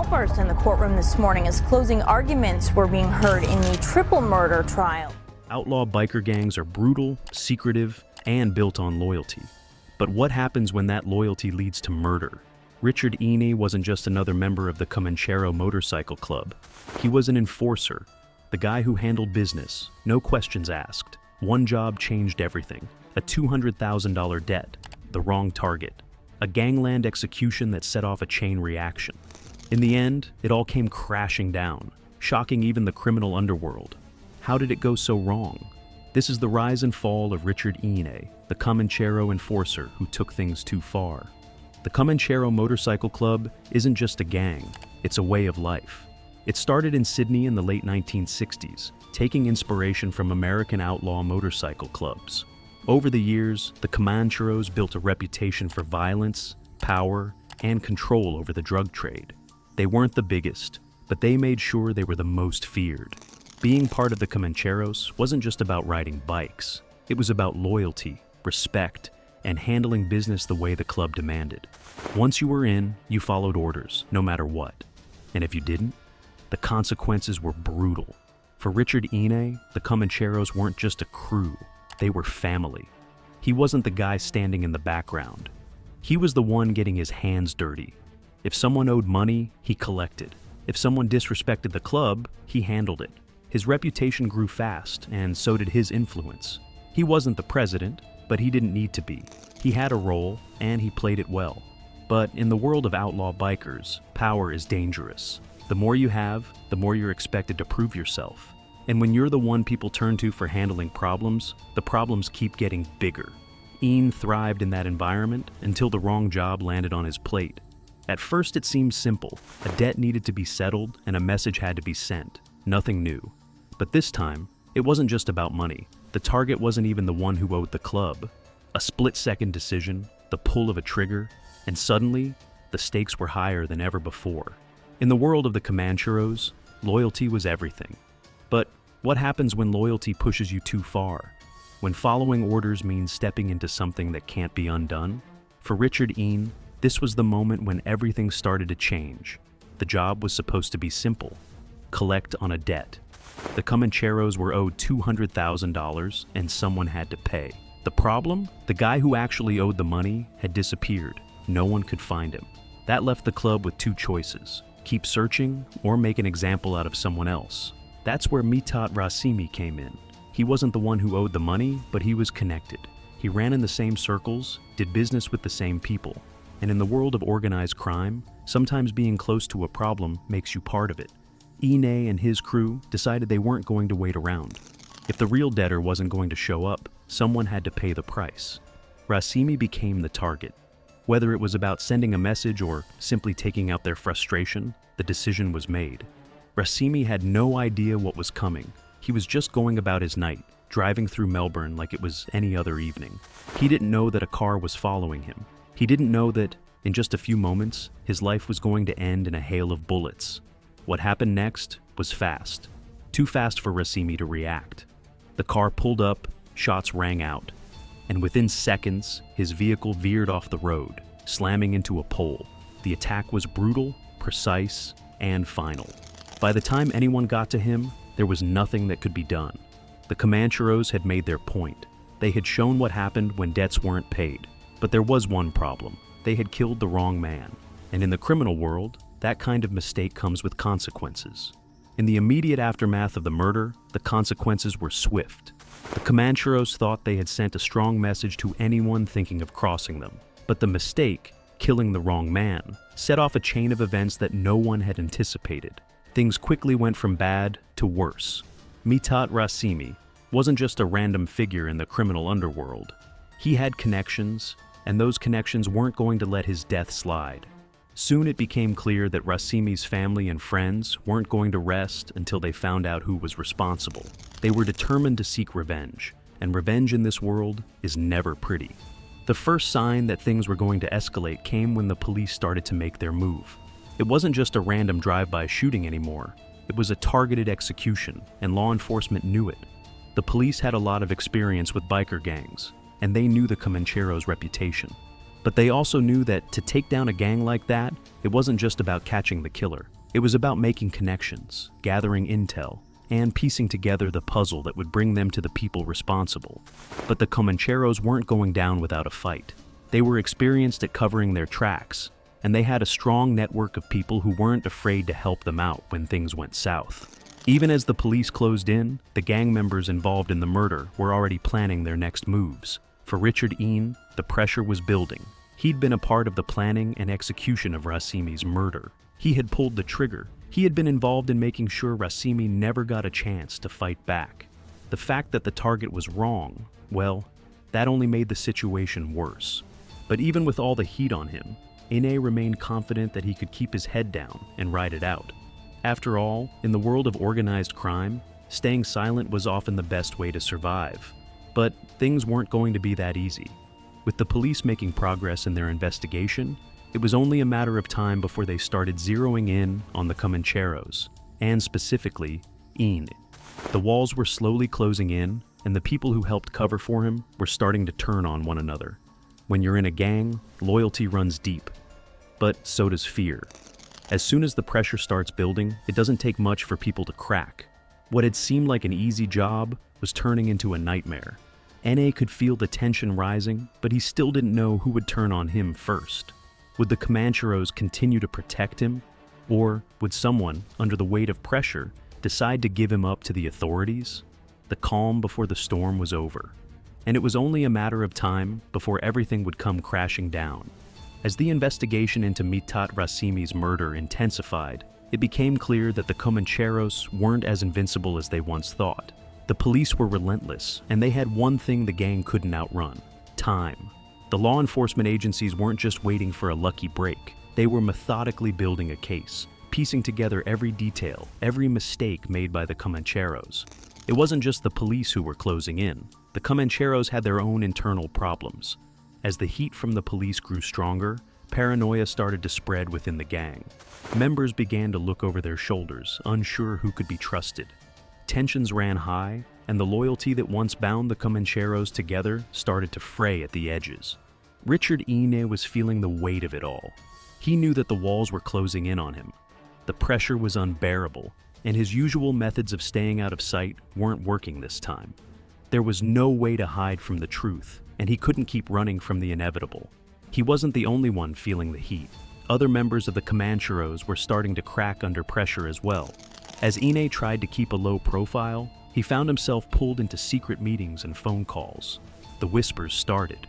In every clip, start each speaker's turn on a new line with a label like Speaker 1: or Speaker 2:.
Speaker 1: outburst in the courtroom this morning as closing arguments were being heard in the triple murder trial.
Speaker 2: Outlaw biker gangs are brutal, secretive, and built on loyalty. But what happens when that loyalty leads to murder? Richard Ene wasn't just another member of the Comanchero Motorcycle Club. He was an enforcer, the guy who handled business, no questions asked. One job changed everything: a $200,000 debt, the wrong target, a gangland execution that set off a chain reaction. In the end, it all came crashing down, shocking even the criminal underworld. How did it go so wrong? This is the rise and fall of Richard Ene, the Comanchero enforcer who took things too far. The Comanchero Motorcycle Club isn't just a gang, it's a way of life. It started in Sydney in the late 1960s, taking inspiration from American outlaw motorcycle clubs. Over the years, the Comancheros built a reputation for violence, power, and control over the drug trade. They weren't the biggest, but they made sure they were the most feared. Being part of the Comancheros wasn't just about riding bikes. It was about loyalty, respect, and handling business the way the club demanded. Once you were in, you followed orders, no matter what. And if you didn't, the consequences were brutal. For Richard Ene, the Comancheros weren't just a crew, they were family. He wasn't the guy standing in the background. He was the one getting his hands dirty. If someone owed money, he collected. If someone disrespected the club, he handled it. His reputation grew fast, and so did his influence. He wasn't the president, but he didn't need to be. He had a role, and he played it well. But in the world of outlaw bikers, power is dangerous. The more you have, the more you're expected to prove yourself. And when you're the one people turn to for handling problems, the problems keep getting bigger. Ene thrived in that environment until the wrong job landed on his plate. At first it seemed simple. A debt needed to be settled and a message had to be sent. Nothing new. But this time, it wasn't just about money. The target wasn't even the one who owed the club. A split-second decision, the pull of a trigger, and suddenly, the stakes were higher than ever before. In the world of the Comancheros, loyalty was everything. But what happens when loyalty pushes you too far? When following orders means stepping into something that can't be undone? For Richard Ene, this was the moment when everything started to change. The job was supposed to be simple: collect on a debt. The Comancheros were owed $200,000 and someone had to pay. The problem? The guy who actually owed the money had disappeared. No one could find him. That left the club with two choices: keep searching or make an example out of someone else. That's where Mithat Rasimi came in. He wasn't the one who owed the money, but he was connected. He ran in the same circles, did business with the same people. And in the world of organized crime, sometimes being close to a problem makes you part of it. Ene and his crew decided they weren't going to wait around. If the real debtor wasn't going to show up, someone had to pay the price. Rasimi became the target. Whether it was about sending a message or simply taking out their frustration, the decision was made. Rasimi had no idea what was coming. He was just going about his night, driving through Melbourne like it was any other evening. He didn't know that a car was following him. He didn't know that, in just a few moments, his life was going to end in a hail of bullets. What happened next was fast. Too fast for Rasimi to react. The car pulled up, shots rang out, and within seconds, his vehicle veered off the road, slamming into a pole. The attack was brutal, precise, and final. By the time anyone got to him, there was nothing that could be done. The Comancheros had made their point. They had shown what happened when debts weren't paid. But there was one problem. They had killed the wrong man. And in the criminal world, that kind of mistake comes with consequences. In the immediate aftermath of the murder, the consequences were swift. The Comancheros thought they had sent a strong message to anyone thinking of crossing them. But the mistake, killing the wrong man, set off a chain of events that no one had anticipated. Things quickly went from bad to worse. Mithat Rasimi wasn't just a random figure in the criminal underworld. He had connections, and those connections weren't going to let his death slide. Soon it became clear that Rasimi's family and friends weren't going to rest until they found out who was responsible. They were determined to seek revenge, and revenge in this world is never pretty. The first sign that things were going to escalate came when the police started to make their move. It wasn't just a random drive-by shooting anymore. It was a targeted execution, and law enforcement knew it. The police had a lot of experience with biker gangs, and they knew the Comancheros' reputation. But they also knew that to take down a gang like that, it wasn't just about catching the killer. It was about making connections, gathering intel, and piecing together the puzzle that would bring them to the people responsible. But the Comancheros weren't going down without a fight. They were experienced at covering their tracks, and they had a strong network of people who weren't afraid to help them out when things went south. Even as the police closed in, the gang members involved in the murder were already planning their next moves. For Richard Ene, the pressure was building. He'd been a part of the planning and execution of Racimi's murder. He had pulled the trigger. He had been involved in making sure Racimi never got a chance to fight back. The fact that the target was wrong, well, that only made the situation worse. But even with all the heat on him, Ene remained confident that he could keep his head down and ride it out. After all, in the world of organized crime, staying silent was often the best way to survive. But things weren't going to be that easy. With the police making progress in their investigation, it was only a matter of time before they started zeroing in on the Comancheros, and specifically, Ene. The walls were slowly closing in, and the people who helped cover for him were starting to turn on one another. When you're in a gang, loyalty runs deep, but so does fear. As soon as the pressure starts building, it doesn't take much for people to crack. What had seemed like an easy job was turning into a nightmare. Ene could feel the tension rising, but he still didn't know who would turn on him first. Would the Comancheros continue to protect him? Or would someone, under the weight of pressure, decide to give him up to the authorities? The calm before the storm was over, and it was only a matter of time before everything would come crashing down. As the investigation into Mithat Racimi's murder intensified, it became clear that the Comancheros weren't as invincible as they once thought. The police were relentless, and they had one thing the gang couldn't outrun: time. The law enforcement agencies weren't just waiting for a lucky break. They were methodically building a case, piecing together every detail, every mistake made by the Comancheros. It wasn't just the police who were closing in. The Comancheros had their own internal problems. As the heat from the police grew stronger, paranoia started to spread within the gang. Members began to look over their shoulders, unsure who could be trusted. Tensions ran high, and the loyalty that once bound the Comancheros together started to fray at the edges. Richard Ene was feeling the weight of it all. He knew that the walls were closing in on him. The pressure was unbearable, and his usual methods of staying out of sight weren't working this time. There was no way to hide from the truth, and he couldn't keep running from the inevitable. He wasn't the only one feeling the heat. Other members of the Comancheros were starting to crack under pressure as well. As Ene tried to keep a low profile, he found himself pulled into secret meetings and phone calls. The whispers started.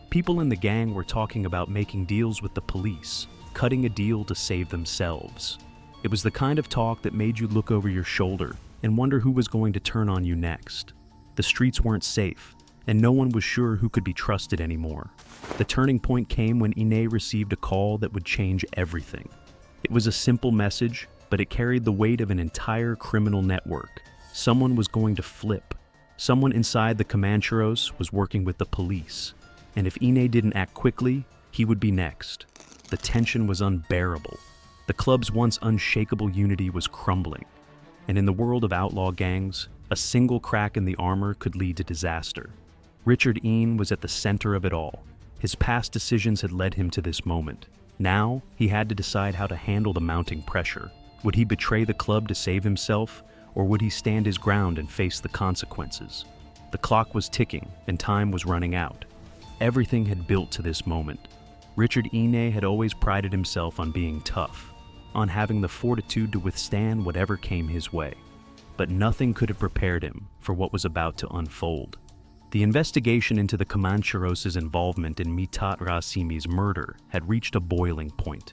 Speaker 2: People in the gang were talking about making deals with the police, cutting a deal to save themselves. It was the kind of talk that made you look over your shoulder and wonder who was going to turn on you next. The streets weren't safe, and no one was sure who could be trusted anymore. The turning point came when Ene received a call that would change everything. It was a simple message, but it carried the weight of an entire criminal network. Someone was going to flip. Someone inside the Comancheros was working with the police. And if Ene didn't act quickly, he would be next. The tension was unbearable. The club's once unshakable unity was crumbling. And in the world of outlaw gangs, a single crack in the armor could lead to disaster. Richard Ene was at the center of it all. His past decisions had led him to this moment. Now, he had to decide how to handle the mounting pressure. Would he betray the club to save himself, or would he stand his ground and face the consequences? The clock was ticking, and time was running out. Everything had built to this moment. Richard Ene had always prided himself on being tough, on having the fortitude to withstand whatever came his way. But nothing could have prepared him for what was about to unfold. The investigation into the Comancheros' involvement in Mithat Racimi's murder had reached a boiling point.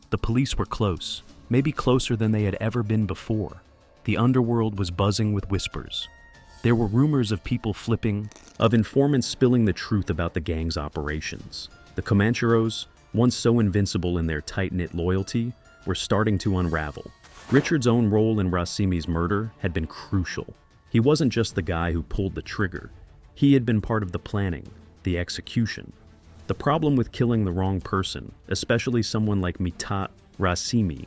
Speaker 2: The police were close, maybe closer than they had ever been before. The underworld was buzzing with whispers. There were rumors of people flipping, of informants spilling the truth about the gang's operations. The Comancheros, once so invincible in their tight-knit loyalty, were starting to unravel. Richard's own role in Racimi's murder had been crucial. He wasn't just the guy who pulled the trigger. He had been part of the planning, the execution. The problem with killing the wrong person, especially someone like Mithat Racimi,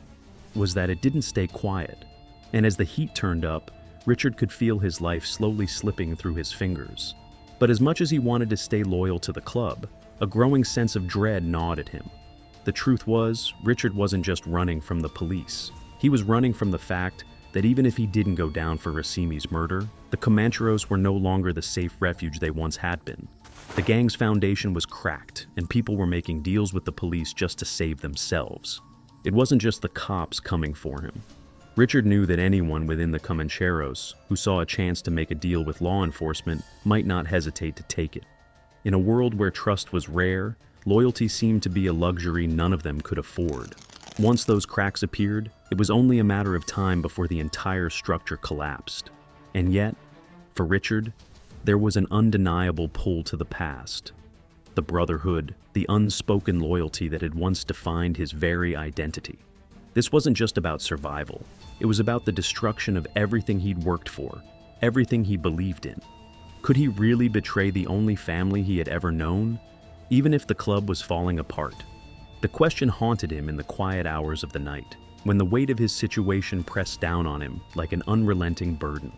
Speaker 2: was that it didn't stay quiet. And as the heat turned up, Richard could feel his life slowly slipping through his fingers. But as much as he wanted to stay loyal to the club, a growing sense of dread gnawed at him. The truth was, Richard wasn't just running from the police. He was running from the fact that even if he didn't go down for Racimi's murder, the Comancheros were no longer the safe refuge they once had been. The gang's foundation was cracked, and people were making deals with the police just to save themselves. It wasn't just the cops coming for him. Richard knew that anyone within the Comancheros who saw a chance to make a deal with law enforcement might not hesitate to take it. In a world where trust was rare, loyalty seemed to be a luxury none of them could afford. Once those cracks appeared, it was only a matter of time before the entire structure collapsed. And yet, for Richard, there was an undeniable pull to the past. The brotherhood, the unspoken loyalty that had once defined his very identity. This wasn't just about survival. It was about the destruction of everything he'd worked for, everything he believed in. Could he really betray the only family he had ever known, even if the club was falling apart? The question haunted him in the quiet hours of the night, when the weight of his situation pressed down on him like an unrelenting burden.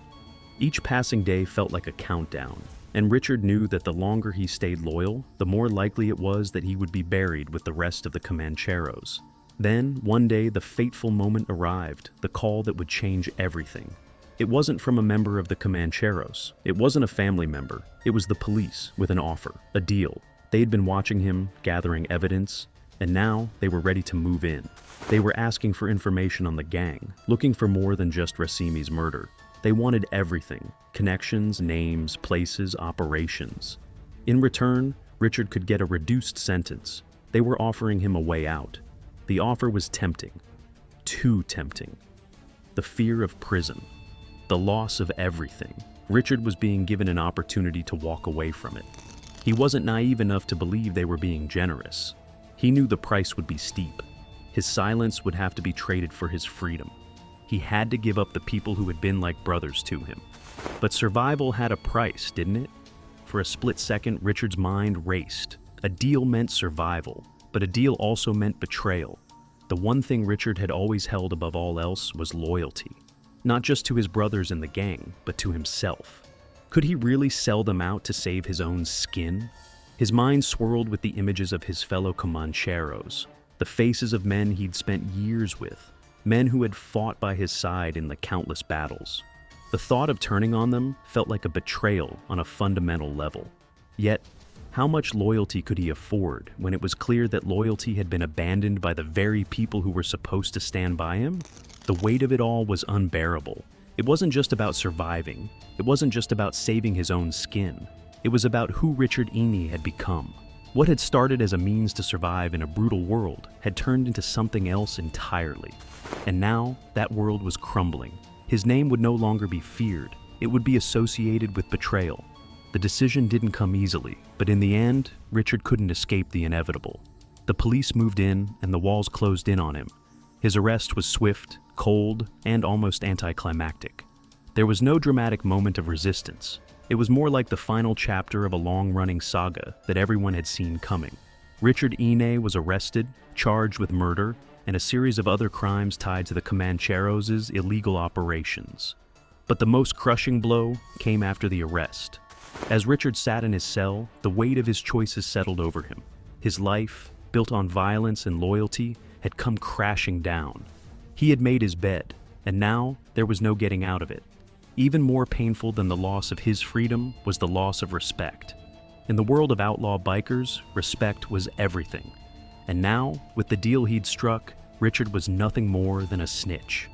Speaker 2: Each passing day felt like a countdown, and Richard knew that the longer he stayed loyal, the more likely it was that he would be buried with the rest of the Comancheros. Then, one day, the fateful moment arrived, the call that would change everything. It wasn't from a member of the Comancheros. It wasn't a family member. It was the police with an offer, a deal. They had been watching him, gathering evidence, and now they were ready to move in. They were asking for information on the gang, looking for more than just Racimi's murder. They wanted everything: connections, names, places, operations. In return, Richard could get a reduced sentence. They were offering him a way out. The offer was tempting. Too tempting. The fear of prison. The loss of everything. Richard was being given an opportunity to walk away from it. He wasn't naive enough to believe they were being generous. He knew the price would be steep. His silence would have to be traded for his freedom. He had to give up the people who had been like brothers to him. But survival had a price, didn't it? For a split second, Richard's mind raced. A deal meant survival, but a deal also meant betrayal. The one thing Richard had always held above all else was loyalty. Not just to his brothers in the gang, but to himself. Could he really sell them out to save his own skin? His mind swirled with the images of his fellow Comancheros, the faces of men he'd spent years with, men who had fought by his side in the countless battles. The thought of turning on them felt like a betrayal on a fundamental level. Yet, how much loyalty could he afford when it was clear that loyalty had been abandoned by the very people who were supposed to stand by him? The weight of it all was unbearable. It wasn't just about surviving. It wasn't just about saving his own skin. It was about who Richard Ene had become. What had started as a means to survive in a brutal world had turned into something else entirely. And now, that world was crumbling. His name would no longer be feared. It would be associated with betrayal. The decision didn't come easily, but in the end, Richard couldn't escape the inevitable. The police moved in, and the walls closed in on him. His arrest was swift, cold, and almost anticlimactic. There was no dramatic moment of resistance. It was more like the final chapter of a long-running saga that everyone had seen coming. Richard Ene was arrested, charged with murder, and a series of other crimes tied to the Comancheros' illegal operations. But the most crushing blow came after the arrest. As Richard sat in his cell, the weight of his choices settled over him. His life, built on violence and loyalty, had come crashing down. He had made his bed, and now there was no getting out of it. Even more painful than the loss of his freedom was the loss of respect. In the world of outlaw bikers, respect was everything. And now, with the deal he'd struck, Richard was nothing more than a snitch.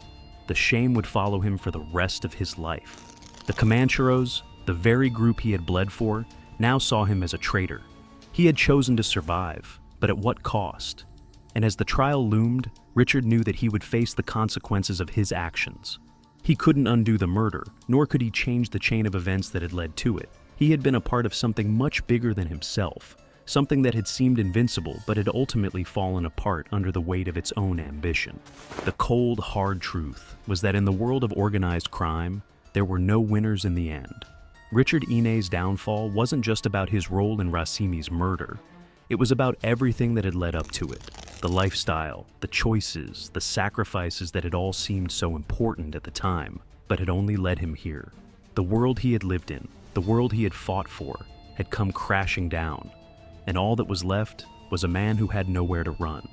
Speaker 2: The shame would follow him for the rest of his life. The Comancheros, the very group he had bled for, now saw him as a traitor. He had chosen to survive, but at what cost? And as the trial loomed, Richard knew that he would face the consequences of his actions. He couldn't undo the murder, nor could he change the chain of events that had led to it. He had been a part of something much bigger than himself, something that had seemed invincible but had ultimately fallen apart under the weight of its own ambition. The cold, hard truth was that in the world of organized crime, there were no winners in the end. Richard Ene's downfall wasn't just about his role in Racimi's murder. It was about everything that had led up to it. The lifestyle, the choices, the sacrifices that had all seemed so important at the time, but had only led him here. The world he had lived in, the world he had fought for, had come crashing down, and all that was left was a man who had nowhere to run.